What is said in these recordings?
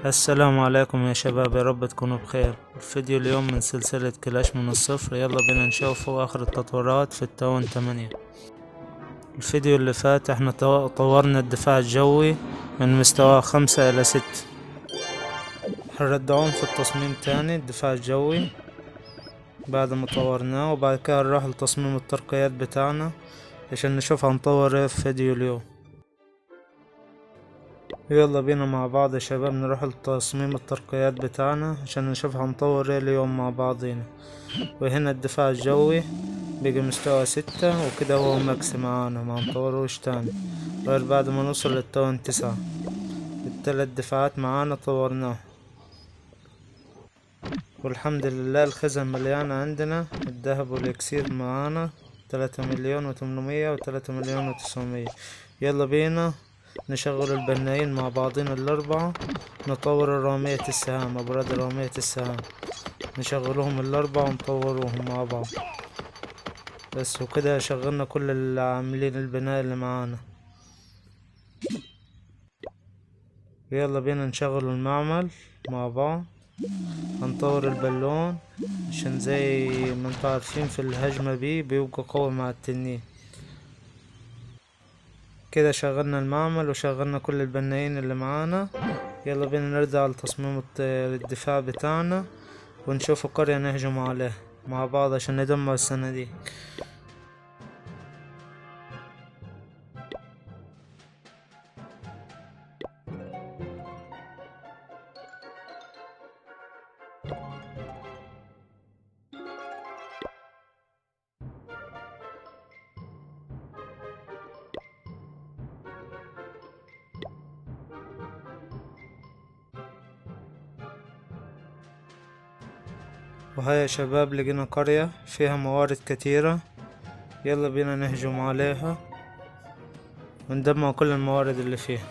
السلام عليكم يا شباب، يا رب تكونوا بخير. الفيديو اليوم من سلسلة كلاش من الصفر. يلا بينا نشوفوا اخر التطورات في التاون 8. الفيديو اللي فات احنا طورنا الدفاع الجوي من مستوى 5 الى 6. هنرجعهم في التصميم تاني الدفاع الجوي بعد ما طورناه، وبعد كده نروح لتصميم الترقيات بتاعنا عشان نشوف هنطور ايه في فيديو اليوم. يلا بينا مع بعض يا شباب نروح لتصميم الترقيات بتاعنا عشان نشوف هنطور ايه اليوم مع بعضينا. وهنا الدفاع الجوي بقى مستوى 6، وكده هو ماكس معانا، ما هنطوروش تاني غير بعد ما نوصل للتاون 9. التلات دفاعات معانا طورناه، والحمد لله الخزن مليانة عندنا. الذهب والاكسير معانا 3,800,000 و3,900,000. يلا بينا نشغل البنايين مع بعضين الأربعة، نطور رامية السهام، أبراد رامية السهام نشغلهم الأربعة ونطوروهم مع بعض بس. وكده شغلنا كل العاملين البناء اللي معانا. يلا بينا نشغل المعمل مع بعض. هنطور البالون عشان زي ما انتوا عارفين في الهجمة بيبقى قوي مع التنين. كده شغلنا المعمل وشغلنا كل البنايين اللي معانا. يلا بينا نرجع لتصميم الدفاع بتاعنا ونشوف القرية نهجم عليها مع بعض عشان ندمر الصناديق. وهيا يا شباب لقينا قرية فيها موارد كتيرة، يلا بينا نهجم عليها وندمر كل الموارد اللي فيها.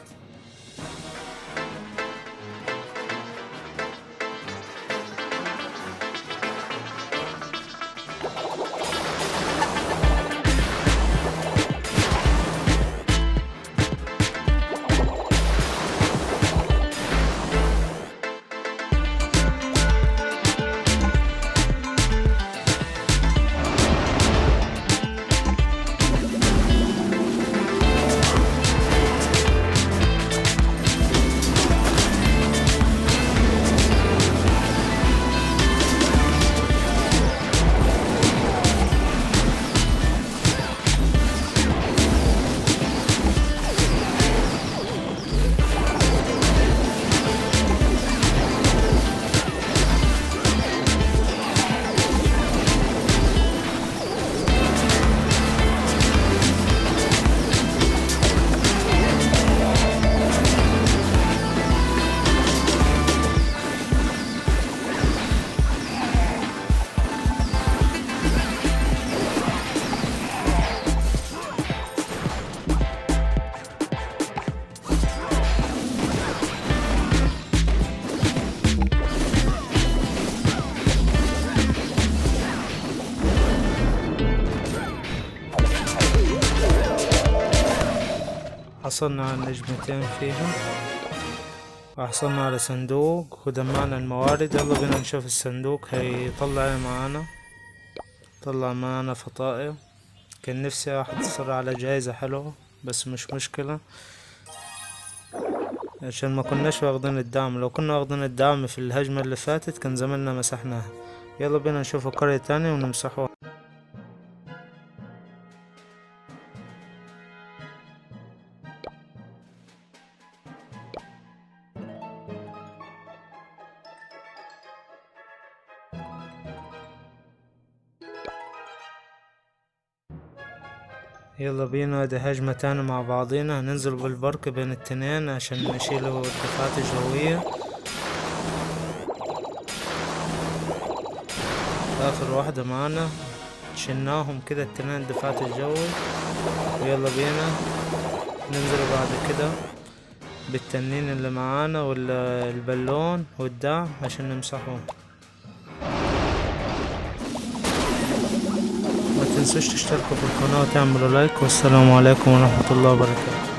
حصلنا على نجمتين فيها، وحصلنا على صندوق ودمعنا الموارد. يلا بينا نشوف الصندوق هيطلع ايه معانا. طلع معانا فطائر. كان نفسي احصل على جايزة حلوة بس مش مشكلة عشان ما كناش واخدين الدعم. لو كنا واخدين الدعم في الهجمة اللي فاتت كان زماننا مسحناها. يلا بينا نشوف قرية تانية ونمسحوها. يلا بينا دي هجمة تاني مع بعضينا. هننزل بالبرك بين التنين عشان نشيله الدفاعات الجوية. آخر واحدة معانا شلناهم كده التنين الدفاعات الجوي. ويلا بينا ننزل بعد كده بالتنين اللي معانا والبالون والدعم عشان نمسحهم. متنسوش تشتركوا في القناة وتعملوا لايك، والسلام عليكم ورحمة الله وبركاته.